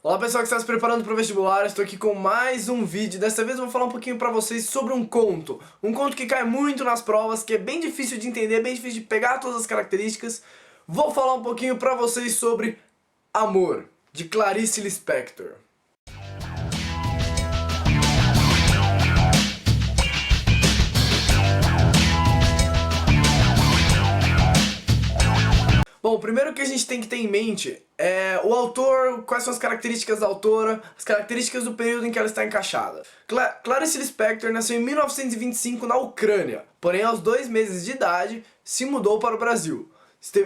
Olá pessoal que está se preparando para o vestibular, estou aqui com mais um vídeo. Dessa vez eu vou falar um pouquinho para vocês sobre um conto. Um conto que cai muito nas provas, que é bem difícil de entender, bem difícil de pegar todas as características. Vou falar um pouquinho para vocês sobre Amor, de Clarice Lispector. Bom, o primeiro que a gente tem que ter em mente é o autor, quais são as características da autora, as características do período em que ela está encaixada. Clarice Lispector nasceu em 1925 na Ucrânia, porém aos 2 meses de idade se mudou para o Brasil.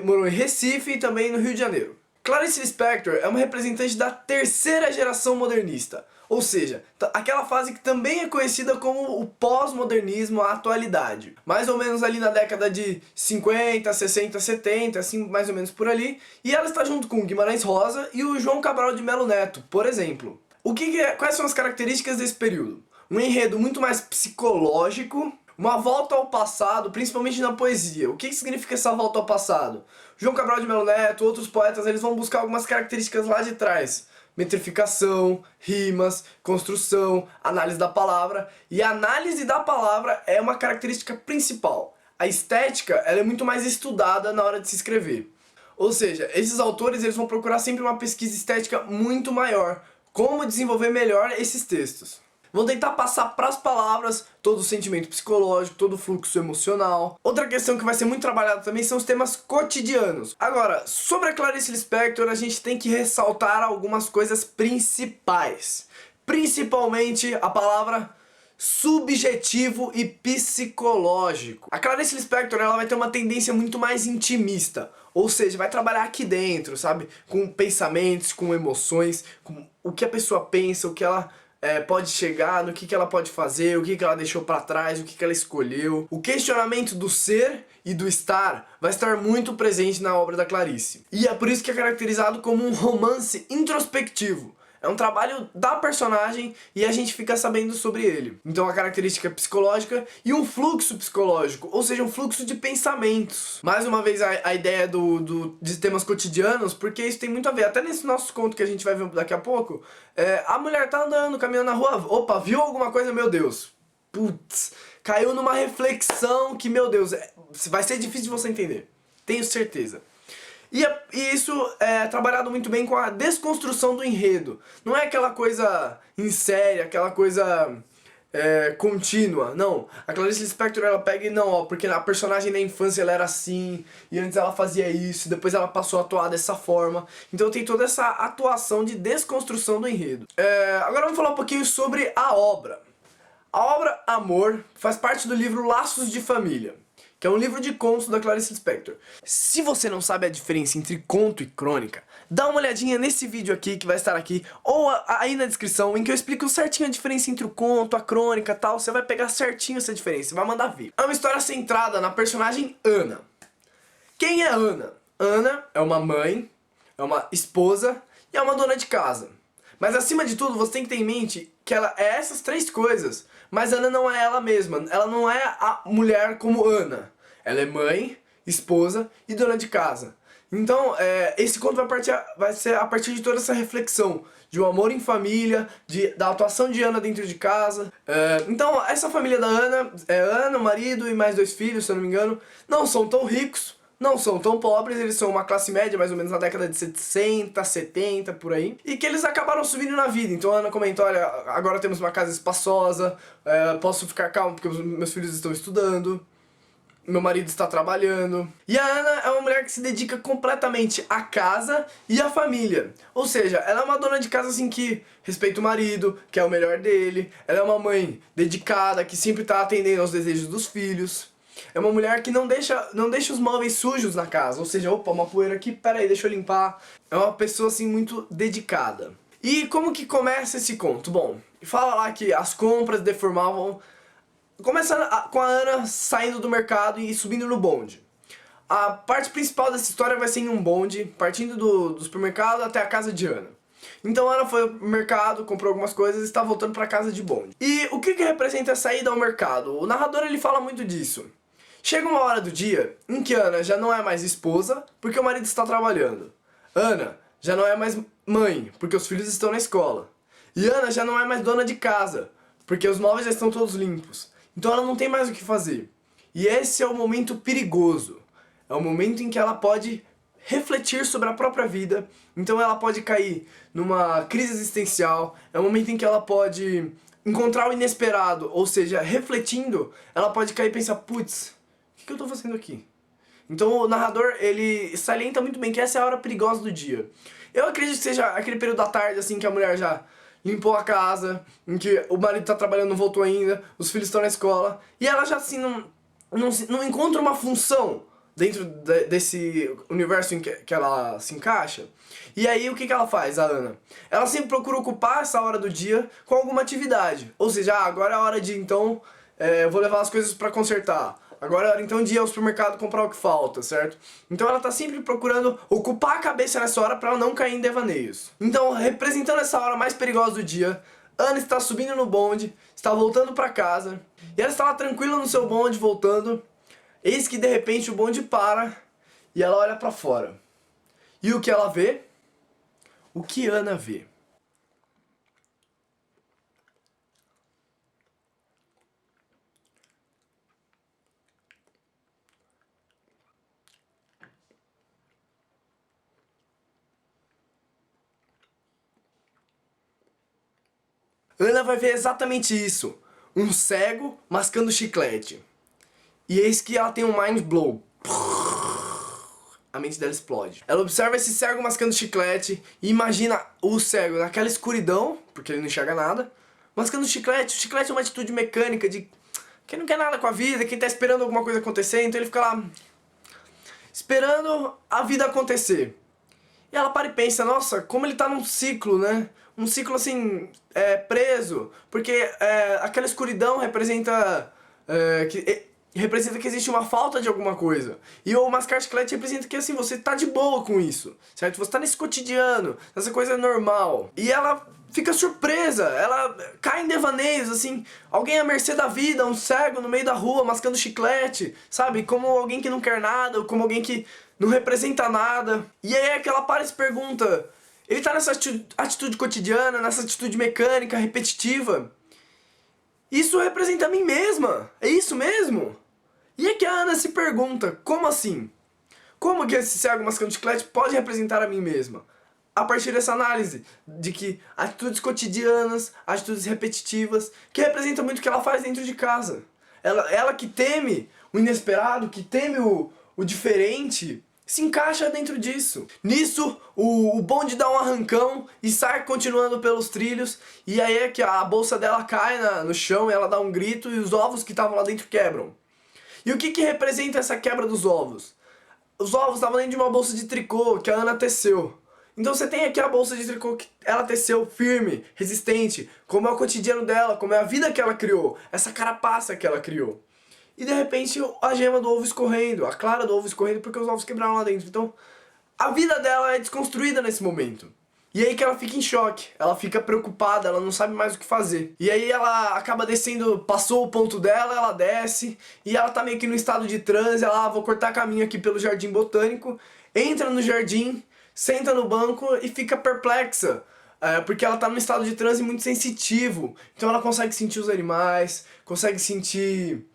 Morou em Recife e também no Rio de Janeiro. Clarice Lispector é uma representante da terceira geração modernista, ou seja, aquela fase que também é conhecida como o pós-modernismo, a atualidade. Mais ou menos ali na década de 50, 60, 70, assim mais ou menos por ali, e ela está junto com o Guimarães Rosa e o João Cabral de Melo Neto, por exemplo. Quais são as características desse período? Um enredo muito mais psicológico, uma volta ao passado, principalmente na poesia. O que significa essa volta ao passado? João Cabral de Melo Neto, outros poetas, eles vão buscar algumas características lá de trás. Metrificação, rimas, construção, análise da palavra. E a análise da palavra é uma característica principal. A estética, ela é muito mais estudada na hora de se escrever. Ou seja, esses autores eles vão procurar sempre uma pesquisa estética muito maior. Como desenvolver melhor esses textos. Vão tentar passar para as palavras todo o sentimento psicológico, todo o fluxo emocional. Outra questão que vai ser muito trabalhada também são os temas cotidianos. Agora, sobre a Clarice Lispector, a gente tem que ressaltar algumas coisas principais. Principalmente a palavra subjetivo e psicológico. A Clarice Lispector ela vai ter uma tendência muito mais intimista. Ou seja, vai trabalhar aqui dentro, sabe? Com pensamentos, com emoções, com o que a pessoa pensa, o que ela pode chegar, no que ela pode fazer, o que ela deixou pra trás, o que ela escolheu. O questionamento do ser e do estar vai estar muito presente na obra da Clarice. E é por isso que é caracterizado como um romance introspectivo. É um trabalho da personagem e a gente fica sabendo sobre ele. Então a característica psicológica e um fluxo psicológico, ou seja, um fluxo de pensamentos. Mais uma vez a ideia de temas cotidianos, porque isso tem muito a ver. Até nesse nosso conto que a gente vai ver daqui a pouco, a mulher tá andando, caminhando na rua, opa, viu alguma coisa, meu Deus. Putz, caiu numa reflexão que, meu Deus, vai ser difícil de você entender. Tenho certeza. E isso é trabalhado muito bem com a desconstrução do enredo. Não é aquela coisa em série, aquela coisa contínua. Não. A Clarice Lispector ela pega e não, ó, porque a personagem na infância ela era assim, e antes ela fazia isso, depois ela passou a atuar dessa forma. Então tem toda essa atuação de desconstrução do enredo. Agora vamos falar um pouquinho sobre a obra. A obra Amor faz parte do livro Laços de Família, que é um livro de contos da Clarice Lispector. Se você não sabe a diferença entre conto e crônica, dá uma olhadinha nesse vídeo aqui, que vai estar aqui, ou aí na descrição, em que eu explico certinho a diferença entre o conto, a crônica e tal. Você vai pegar certinho essa diferença, vai mandar ver. É uma história centrada na personagem Ana. Quem é Ana? Ana é uma mãe, é uma esposa e é uma dona de casa. Mas acima de tudo, você tem que ter em mente que ela é essas 3 coisas, mas Ana não é ela mesma. Ela não é a mulher como Ana. Ela é mãe, esposa e dona de casa. Então, esse conto vai ser a partir de toda essa reflexão de um amor em família, da atuação de Ana dentro de casa. Então, essa família da Ana, Ana, o marido e mais 2 filhos, se eu não me engano, não são tão ricos, não são tão pobres, eles são uma classe média mais ou menos na década de 60, 70, por aí. E que eles acabaram subindo na vida. Então a Ana comenta, olha, agora temos uma casa espaçosa, posso ficar calmo porque meus filhos estão estudando, meu marido está trabalhando. E a Ana é uma mulher que se dedica completamente à casa e à família. Ou seja, ela é uma dona de casa assim que respeita o marido, que é o melhor dele. Ela é uma mãe dedicada, que sempre está atendendo aos desejos dos filhos. É uma mulher que não deixa os móveis sujos na casa, ou seja, opa, uma poeira aqui, peraí, deixa eu limpar. É uma pessoa assim muito dedicada. E como que começa esse conto? Bom, fala lá que as compras deformavam, começando com a Ana saindo do mercado e subindo no bonde. A parte principal dessa história vai ser em um bonde, partindo do supermercado até a casa de Ana. Então Ana foi ao mercado, comprou algumas coisas e está voltando para casa de bonde. E o que representa a saída ao mercado? O narrador ele fala muito disso. Chega uma hora do dia em que Ana já não é mais esposa porque o marido está trabalhando. Ana já não é mais mãe, porque os filhos estão na escola. E Ana já não é mais dona de casa, porque os móveis já estão todos limpos. Então ela não tem mais o que fazer. E esse é o momento perigoso. É o momento em que ela pode refletir sobre a própria vida. Então ela pode cair numa crise existencial. É o momento em que ela pode encontrar o inesperado. Ou seja, refletindo, ela pode cair e pensar, putz, o que eu tô fazendo aqui? Então o narrador, ele salienta muito bem que essa é a hora perigosa do dia. Eu acredito que seja aquele período da tarde, assim, que a mulher já limpou a casa, em que o marido tá trabalhando, não voltou ainda, os filhos estão na escola, e ela já, assim, não encontra uma função dentro desse universo em que ela se encaixa. E aí o que ela faz, a Ana? Ela sempre procura ocupar essa hora do dia com alguma atividade. Ou seja, agora é a hora de, então, eu vou levar as coisas pra consertar. Agora é hora então de ir ao supermercado comprar o que falta, certo? Então ela tá sempre procurando ocupar a cabeça nessa hora pra ela não cair em devaneios. Então, representando essa hora mais perigosa do dia, Ana está subindo no bonde, está voltando pra casa, e ela está lá tranquila no seu bonde, voltando. Eis que de repente o bonde para, e ela olha pra fora. E o que ela vê? O que Ana vê? Ana vai ver exatamente isso. Um cego mascando chiclete. E eis que ela tem um mind blow. A mente dela explode. Ela observa esse cego mascando chiclete e imagina o cego naquela escuridão, porque ele não enxerga nada, mascando chiclete. O chiclete é uma atitude mecânica de quem não quer nada com a vida, quem tá esperando alguma coisa acontecer, então ele fica lá esperando a vida acontecer. E ela para e pensa, nossa, como ele tá num ciclo, né? Um ciclo assim, preso, porque aquela escuridão representa representa que existe uma falta de alguma coisa. E o mascar chiclete representa que assim, você tá de boa com isso, certo? Você tá nesse cotidiano, nessa coisa normal. E ela fica surpresa, ela cai em devaneios, assim, alguém à mercê da vida, um cego no meio da rua mascando chiclete, sabe? Como alguém que não quer nada, ou como alguém que não representa nada. E aí é que ela para e se pergunta, ele tá nessa atitude cotidiana, nessa atitude mecânica, repetitiva. Isso representa a mim mesma, é isso mesmo? E é que a Ana se pergunta, como assim? Como que esse cego mascando chiclete pode representar a mim mesma? A partir dessa análise de que atitudes cotidianas, atitudes repetitivas, que representam muito o que ela faz dentro de casa. Ela que teme o inesperado, que teme o diferente, se encaixa dentro disso. Nisso, o bonde dá um arrancão e sai continuando pelos trilhos, e aí é que a bolsa dela cai no chão, e ela dá um grito e os ovos que estavam lá dentro quebram. E o que representa essa quebra dos ovos? Os ovos estavam dentro de uma bolsa de tricô que a Ana teceu. Então você tem aqui a bolsa de tricô que ela teceu firme, resistente, como é o cotidiano dela, como é a vida que ela criou, essa carapaça que ela criou. E de repente a gema do ovo escorrendo, a clara do ovo escorrendo porque os ovos quebraram lá dentro. Então a vida dela é desconstruída nesse momento. E aí que ela fica em choque, ela fica preocupada, ela não sabe mais o que fazer. E aí ela acaba descendo, passou o ponto dela, ela desce, e ela tá meio que no estado de transe, ela, vou cortar caminho aqui pelo jardim botânico, entra no jardim, senta no banco e fica perplexa. Porque ela tá num estado de transe muito sensitivo, então ela consegue sentir os animais, consegue sentir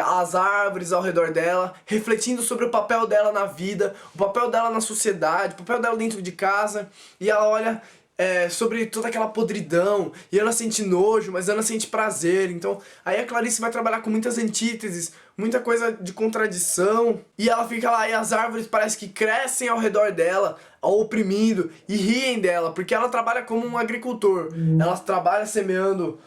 as árvores ao redor dela, refletindo sobre o papel dela na vida, o papel dela na sociedade, o papel dela dentro de casa, e ela olha sobre toda aquela podridão, e ela sente nojo, mas ela sente prazer. Então aí a Clarice vai trabalhar com muitas antíteses, muita coisa de contradição, e ela fica lá e as árvores parece que crescem ao redor dela, oprimindo, e riem dela, porque ela trabalha como um agricultor, ela trabalha semeando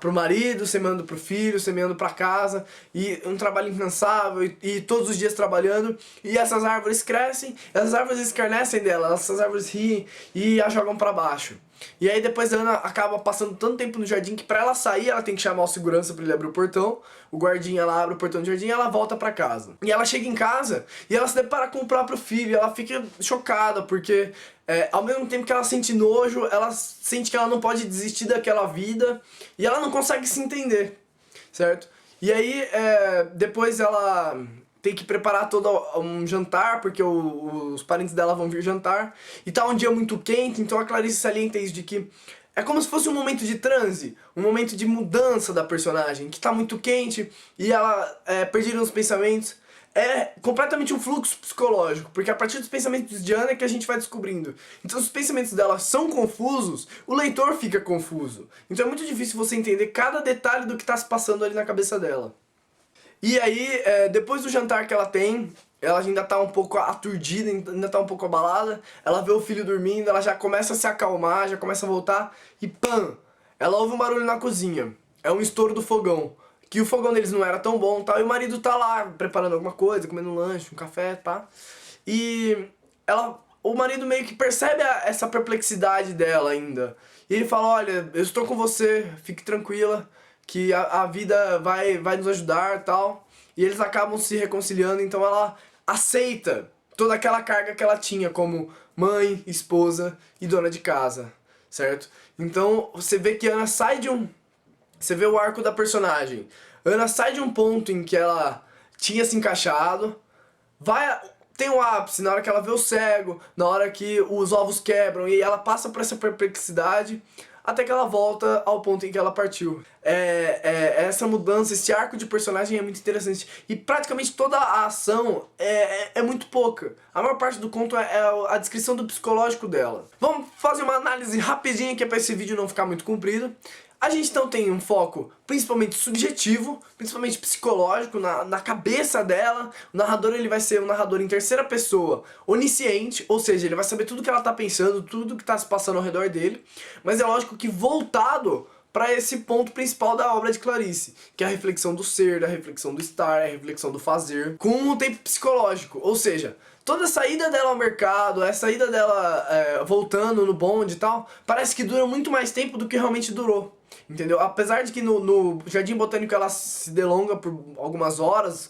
pro marido, semeando pro filho, semeando pra casa, e um trabalho incansável, e todos os dias trabalhando, e essas árvores crescem, essas árvores escarnecem dela, essas árvores riem e a jogam pra baixo. E aí depois a Ana acaba passando tanto tempo no jardim que pra ela sair ela tem que chamar o segurança pra ele abrir o portão, o guardinha ela abre o portão do jardim e ela volta pra casa. E ela chega em casa e ela se depara com o próprio filho, e ela fica chocada porque ao mesmo tempo que ela sente nojo, ela sente que ela não pode desistir daquela vida e ela não consegue se entender, certo? E aí depois ela tem que preparar todo um jantar, porque os parentes dela vão vir jantar. E tá um dia muito quente, então a Clarice salienta isso de que é como se fosse um momento de transe, um momento de mudança da personagem, que tá muito quente e ela perdida nos pensamentos. É completamente um fluxo psicológico, porque a partir dos pensamentos de Ana é que a gente vai descobrindo. Então se os pensamentos dela são confusos, o leitor fica confuso. Então é muito difícil você entender cada detalhe do que está se passando ali na cabeça dela. E aí, depois do jantar que ela tem, ela ainda tá um pouco aturdida, ainda tá um pouco abalada, ela vê o filho dormindo, ela já começa a se acalmar, já começa a voltar, e pam! Ela ouve um barulho na cozinha. É um estouro do fogão. Que o fogão deles não era tão bom, tal, e o marido tá lá preparando alguma coisa, comendo um lanche, um café, tá? E o marido meio que percebe essa perplexidade dela ainda. E ele fala, olha, eu estou com você, fique tranquila, que a vida vai nos ajudar, tal. E eles acabam se reconciliando, então ela aceita toda aquela carga que ela tinha como mãe, esposa e dona de casa, certo? Então você vê que Ana sai de um... Você vê o arco da personagem. Ana sai de um ponto em que ela tinha se encaixado, tem um ápice na hora que ela vê o cego, na hora que os ovos quebram, e ela passa por essa perplexidade, até que ela volta ao ponto em que ela partiu. Essa mudança, esse arco de personagem é muito interessante. E praticamente toda a ação é muito pouca. A maior parte do conto é a descrição do psicológico dela. Vamos fazer uma análise rapidinha que é para esse vídeo não ficar muito comprido. A gente então tem um foco principalmente subjetivo, principalmente psicológico, na cabeça dela. O narrador ele vai ser um narrador em terceira pessoa, onisciente, ou seja, ele vai saber tudo que ela tá pensando, tudo que tá se passando ao redor dele, mas é lógico que voltado para esse ponto principal da obra de Clarice, que é a reflexão do ser, a reflexão do estar, a reflexão do fazer, com um tempo psicológico, ou seja, toda a saída dela ao mercado, a saída dela voltando no bonde e tal, parece que dura muito mais tempo do que realmente durou. Entendeu? Apesar de que no Jardim Botânico ela se delonga por algumas horas,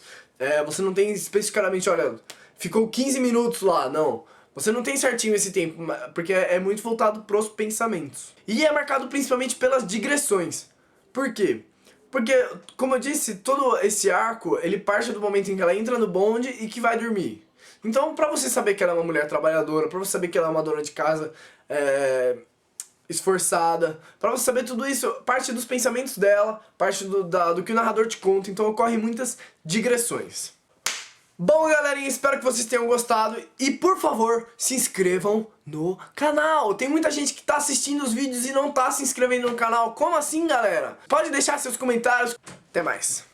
você não tem especificamente, olha, ficou 15 minutos lá, não. Você não tem certinho esse tempo, porque é muito voltado pros pensamentos. E é marcado principalmente pelas digressões. Por quê? Porque, como eu disse, todo esse arco, ele parte do momento em que ela entra no bonde e que vai dormir. Então, pra você saber que ela é uma mulher trabalhadora, pra você saber que ela é uma dona de casa esforçada, pra você saber tudo isso, parte dos pensamentos dela, parte do que o narrador te conta, então ocorrem muitas digressões. Bom, galerinha, espero que vocês tenham gostado e, por favor, se inscrevam no canal. Tem muita gente que tá assistindo os vídeos e não tá se inscrevendo no canal. Como assim, galera? Pode deixar seus comentários. Até mais.